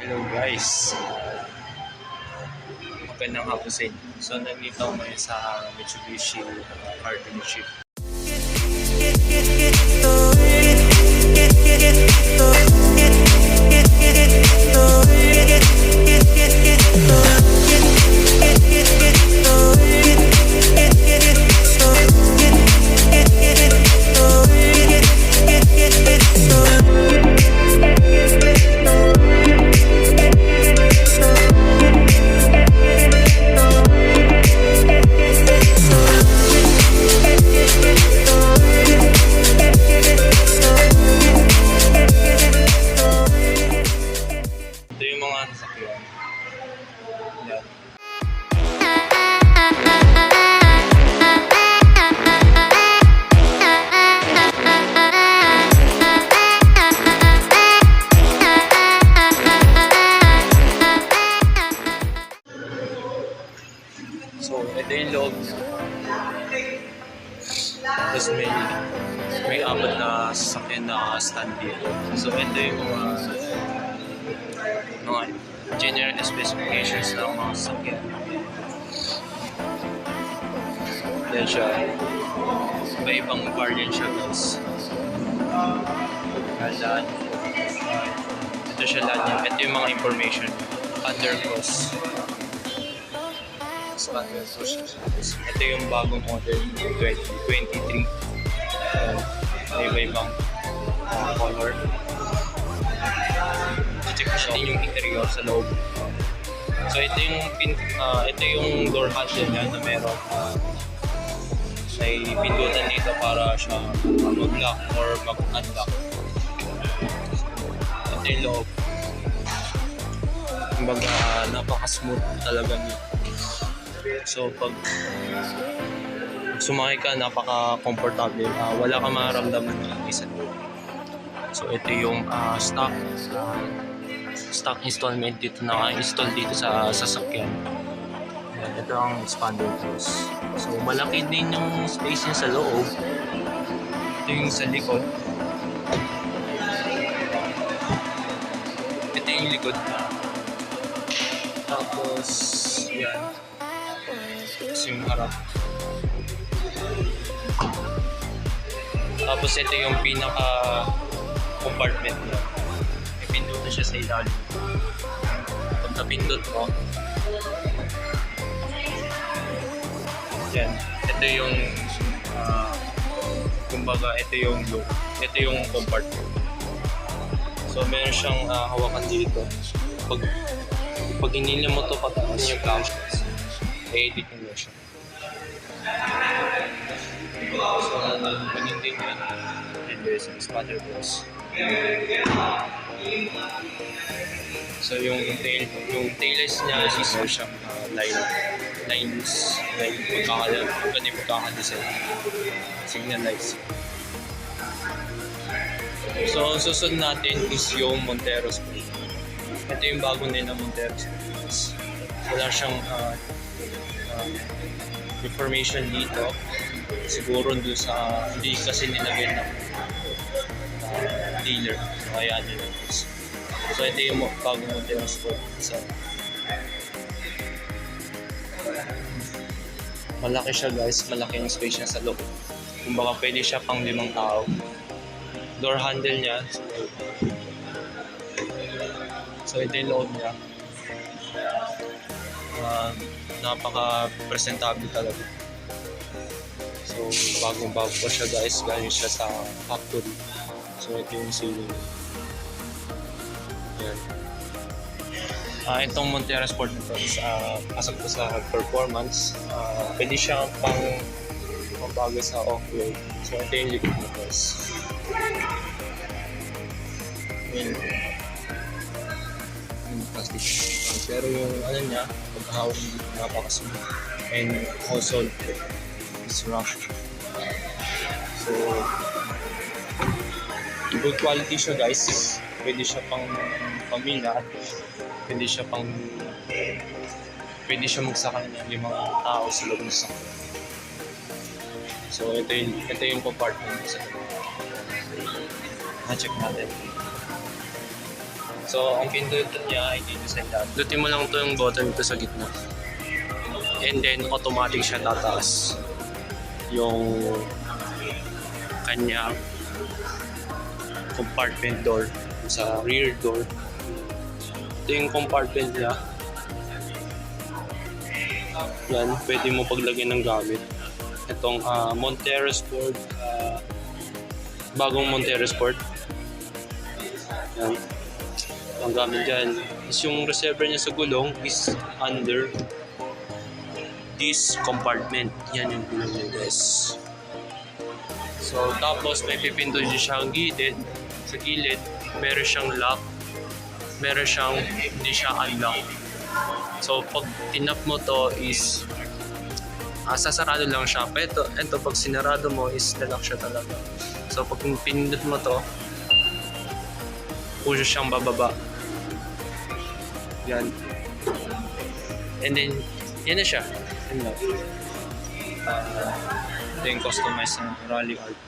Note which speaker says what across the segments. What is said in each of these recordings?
Speaker 1: Hello guys, magandang hapon sa inyo. So nandito ako ngayon sa Mitsubishi car dealership. Ito yung mga sasakyan. Yan. So, ito yung loob. Tapos may apat na sasakyan na stand dito. So, ito yung mga general specifications ng mga sasakyan. Yan siya. Iba-ibang variant siya guys. Lahat. Ito siya lahat niya. Ito yung mga information. Undercross. Ito yung bagong model 2023. Iba-ibang color. Check natin yung interior sa loob. So ito yung door handle niya na meron may pindutan dito para siya mag-lock or mag-unlock. Ito yung loob. Kumbaga napaka-smooth talaga niya. So pag sumakay ka, napaka-comfortable. Wala ka mararamdaman ng isa loob. So ito yung stock installment dito na install dito sa sasakyan. Ito ang expander doors. So malaki din yung space niya sa loob. Ito yung sa likod. Ito yung likod. Tapos yan. Tapos yung harap. Tapos ito yung pinaka compartment niya. May pindutan siya sa ilalim. Pag napindot mo, yan. Ito yung kumbaga ito yung look. Ito yung compartment. So meron siyang hawakan dito. Pag hinila mo ito pataas yung captions, i-edit mo siya. So magandang yan. And there's a expander doors. So yung taillights niya is siyang lines pagkakadesign signal lights. So ang susunod natin is yung Montero Sport. Ito yung bago nila Montero Sport. Wala siyang information dito. Siguro doon sa hindi kasi nilagay ng dealer. Kaya nila. So ito yung bagong Montero Sport. So, malaki siya guys. Malaki yung space niya sa loob. Kumbaga pwede siya pang 5 tao. Door handle niya. So ito yung loob niya. Napaka-presentable talaga. So bagong-bago pa siya guys. Galing siya sa factory. So ito yung ceiling. Yan. Itong Montero Sport nito is pasok ko sa performance. Pwede siya pang bagay sa off-road. So ito yung likod nito guys. Plastic. Pero yung ano niya, pagkahawak dito napakasmooth. And also it's rough. So good quality siya guys. Pwede siya pang pamilya. Pwede siya magsakay ng 5 tao sa loob ng sasakyan. So ito yung compartment sa check natin. So, ang pindutan niya ay dito sa ilalim. Pindutin mo lang ito yung button dito sa gitna. And then, automatic siya tataas. Yung kanya compartment door sa rear door. Ito yung compartment niya. Yan, pwede mo paglagyan ng gamit. Itong Montero Sport, bagong Montero Sport. Yan. Ang gamit dyan is yung receiver niya sa gulong is under this compartment. Yan yung gulong niya, guys. So, tapos may pipindot niya siyang gilid. Sa gilid, meron siyang lock. Meron siyang hindi siya unlock. So, pag tinap mo to is sasarado lang siya. Pero ito, pag sinarado mo is lalak siya talaga. So, pag pinindot mo to, puso siyang bababa. Yan. And then, yan na siya. Yan lang. Ito yung customized na rally art.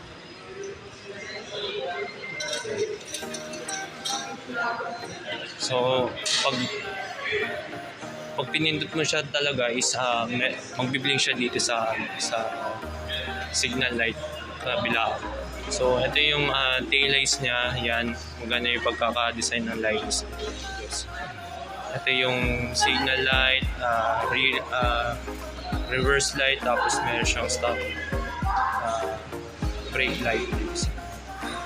Speaker 1: So, pag pinindot mo siya talaga is magbiblink siya dito sa signal light sa bila. So, ito yung tail lights niya. Yan. Maganda yung pagkaka-design ng lights. Ito yung signal light, reverse light, tapos meron siyang stop brake light.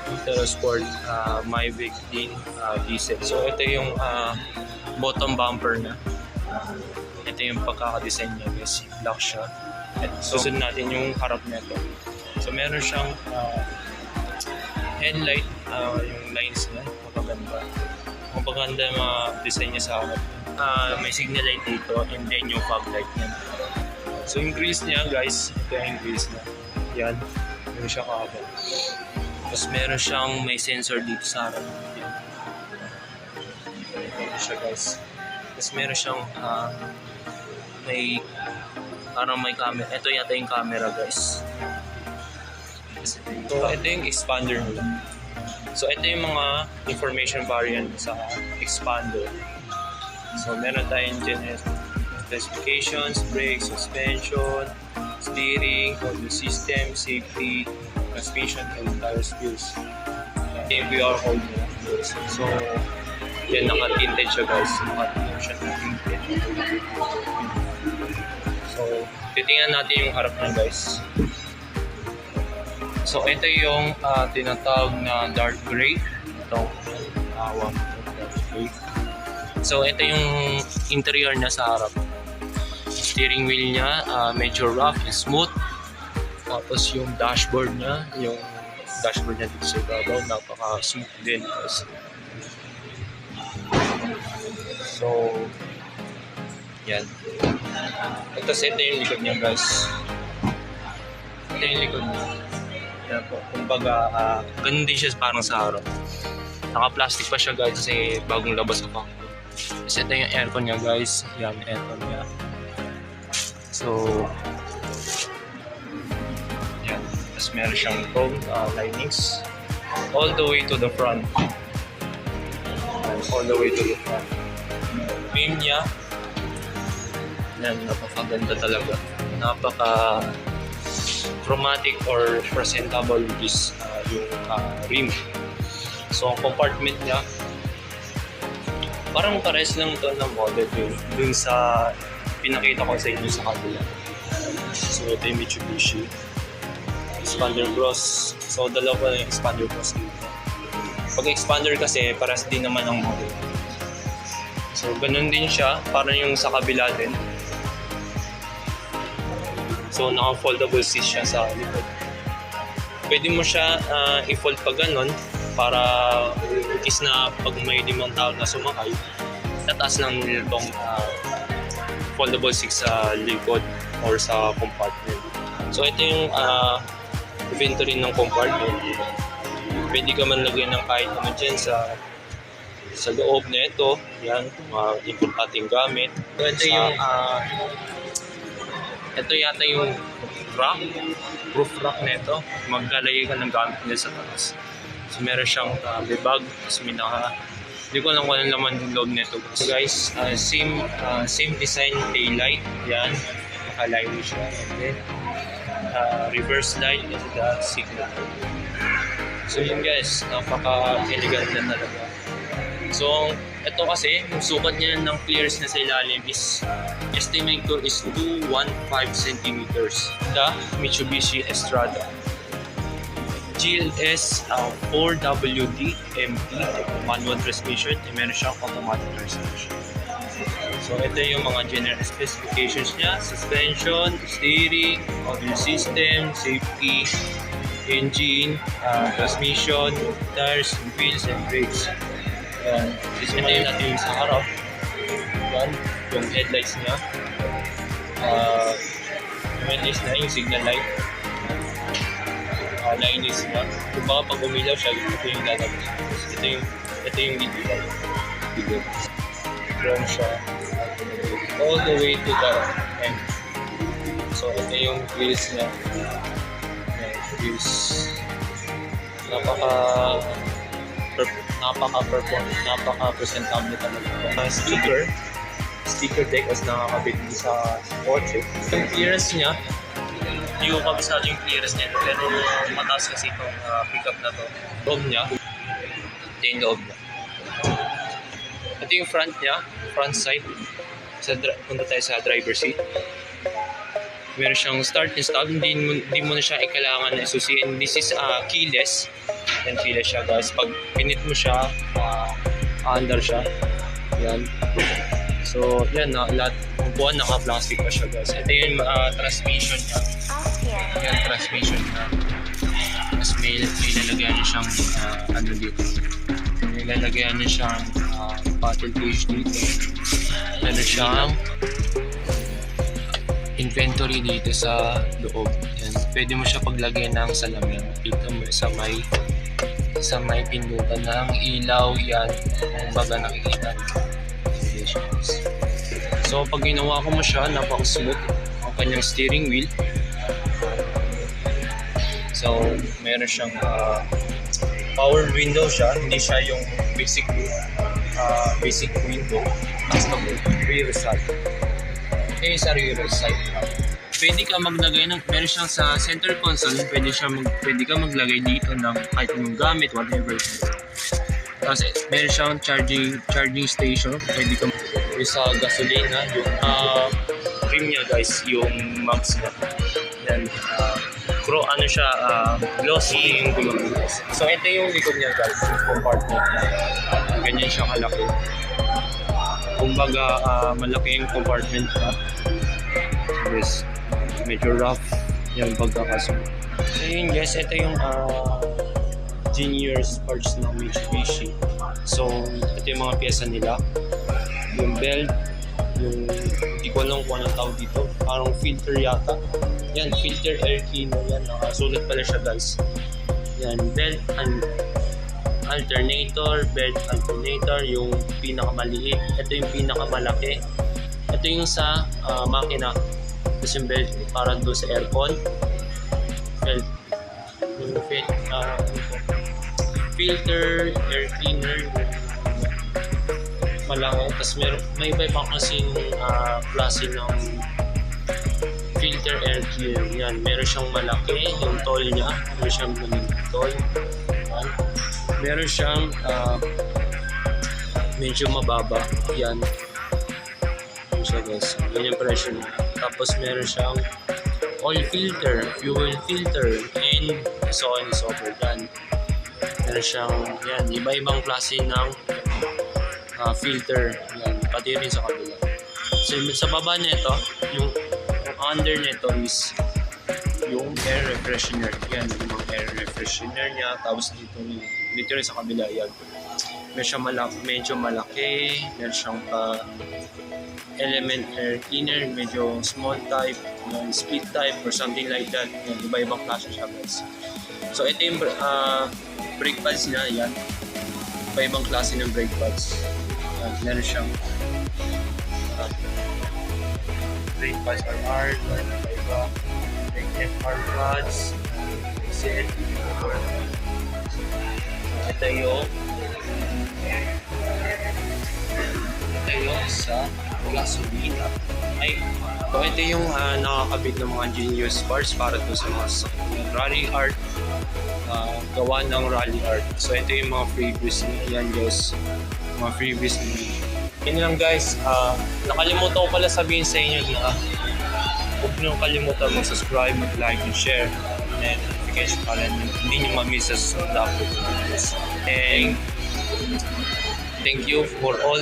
Speaker 1: Montero Sport, Mavic din, diesel. So, ito yung bottom bumper na. Ito yung pagkaka-design niya, guys. Black siya. At susunod natin yung harap nito. So, meron siyang headlight, yung lines niya, magaganda. Magaganda yung mga design niya sa harap. May signal light dito, and then yung fog light niya. So, yung grease niya, guys, ito yung grease niya. Yan, meron siya kahaba. Tapos meron siyang may sensor dito sa harap. Yan. Ito siya, guys. Tapos meron siyang parang may camera. Ito yata yung camera, guys. So, ito yung expander nila. So, ito yung mga information variant sa expander. So, meron tayong specifications, brake, suspension, steering, audio system, safety, transmission, and tire skills. ABR hold nila. So, yan, naka-tinted siya, guys. Naka-tinted siya na tinted. So, titingnan natin yung harap niya, guys. So, ito yung tinatawag na dark gray. Ito, dark gray. So, ito yung interior niya sa harap. Steering wheel niya, medyo rough and smooth. Tapos yung dashboard niya dito sa ibabaw, napaka-smooth din. So, yan. Tapos ito yung likod niya, guys. Ito yung likod niya. Yan po. Kumbaga, ganun din siya parang sa harap. Naka-plastic pa siya, guys, kasi bagong labas sa factory. Tapos ito yung aircon niya, guys. Yan, aircon niya. So, yan. Tapos meron siyang chrome linings all the way to the front. All the way to the front. Beam niya, yan, napakaganda talaga. Napaka chromatic or presentable is yung rim. So, ang compartment niya, parang pares lang ito ng model dun sa pinakita ko sa inyo sa kabila. So, ito yung Mitsubishi expander cross. So, dalawa na yung expander cross dito. Pag expander kasi, pares din naman ang model. So, ganun din siya, parang yung sa kabila din. So, naka-foldable seat siya sa likod. Pwede mo siya i-fold pa ganun para is na pag may 5 tao na sumakay, tataas lang nila itong foldable seat sa likod or sa compartment. So, ito yung inventory ng compartment. Pwede ka man lagyan ng kahit naman dyan sa loob na ito. Yan, mga importanteng gamit. So, ito yung ito yata yung rack, roof rack na ito. Maglalagay ka ng gamit nila sa taas. So, meron siyang bag, tapos may Hindi ko alam kung anong laman yung loob nito. So guys, same design taillight. Yan. Nakalive siya. And then, reverse light. Ito the signal. So yun guys, napaka-elegant na talaga. So, ito kasi, yung sukat niya ng clearance na sa ilalim is estimate ko is 215 centimeters. The Mitsubishi Estrada GLS 4WD MT manual transmission, meron siyang automatic transmission. So ito yung mga general specifications niya: suspension, steering, audio system, safety, engine, transmission, tires, wheels, and brakes. Yan. Ito yung natin yung sa harap. Yan. Yung headlights niya. Yung headlights na yung signal light. Lights niya. Kung baka pag umilaw siya, ito yung lalabas. Ito yung digital. Chrome siya. All the way to the end. So ito yung wheels niya. Wheels. Napaka-presentable talaga. Sticker deck as nakakabit sa kotse. Yung clearance niya, hindi ko kabisado yung clearance niya, pero mataas kasi itong pickup na to. Loob niya, ito yung loob niya. Ito yung front niya, front side. Punta tayo sa driver seat. Meron siyang start and stop, hindi mo na siya kailangan na isusiin. This is keyless. Yan, keyless siya guys. Pag pinit mo siya, under siya. Yan. So, yan na, lahat ng buwan naka-plastic pa siya guys. Ito yung transmission niya. Yan, transmission niya. Tapos may lalagyan niya siyang, ano dito. May lalagyan niya siyang bottle gauge dito. Meron siyang inventory dito sa loob. Yan. Pwede mo siya paglagyan ng salamin. Dito mo sa may pindutan ng ilaw. Yan. Kung baga nakikita. So pag ginawa ko mo siya, napaka-smooth ang kanyang steering wheel. So meron siyang power window siya. Hindi siya yung basic window. Basta rear side. Ito yung sa rear side. Pwede ka maglagay ng, meron siyang sa center console, pwede ka maglagay dito ng kahit anong gamit, whatever. Kasi meron siyang charging station, pwede ka yung sa gasolina, yung rim niya guys, yung mags niya. Yan, ano siya, glossy yung gulong guys. So ito yung likod niya guys, yung compartment niya. Ganyan siya kalaki. Kumbaga, malaki yung compartment niya. Guys, medyo rough yung pagkakasunod. So yun guys, ito yung Genius parts ng Mitsubishi. So ito yung mga pyesa nila. Yung belt, yung hindi ko alam kung anong tawag dito. Parang filter yata. Yan, filter air cleaner yan. Nakasulat pala siya guys. Yan, belt and alternator, belt alternator, yung pinakamaliit. Ito yung pinakamalaki. Ito yung sa makina. Tapos yung belt para doon sa aircon. Belt. Yung filter, air cleaner, malaki. Tapos may iba pa kasing klase ng filter air cleaner. Yan, meron siyang malaki, yung tall niya. Meron siyang tall. Yan. Meron siyang medyo mababa. Yan. Yan siya guys. Yan yung pressure niya. Tapos meron siyang oil filter, fuel filter, and so on and so forth. Yan. Meron siyang, yan, iba-ibang klase ng filter. Yan, pati rin sa kabila. So, sa baba nito, yung under nito is yung air refreshener. Yan, yung air refreshener niya. Tapos dito rin sa kabila, yan. Medyo malaki. Meron siyang element air cleaner, medyo small type, split type, or something like that. Yan, iba-ibang klase siya guys. So, ito yung brake pads niya, yan. Iba-ibang klase ng brake pads. Meron siyang brake pads are hard, iba-iba. Brake hard pads, set. Ito yung tayo sa gasolina. Ay, so ito yung nakakabit ng mga Genius parts para to sa mga sasakyan. Rally art, gawa ng rally art. So ito yung mga freebies niya. Yan guys, mga freebies niya. Yun lang guys, nakalimutan ko pala sabihin sa inyo na huwag nyo kalimutan mag-subscribe, mag-like, and share. And notification para hindi nyo ma-miss sa susunod na upload videos. And thank you for all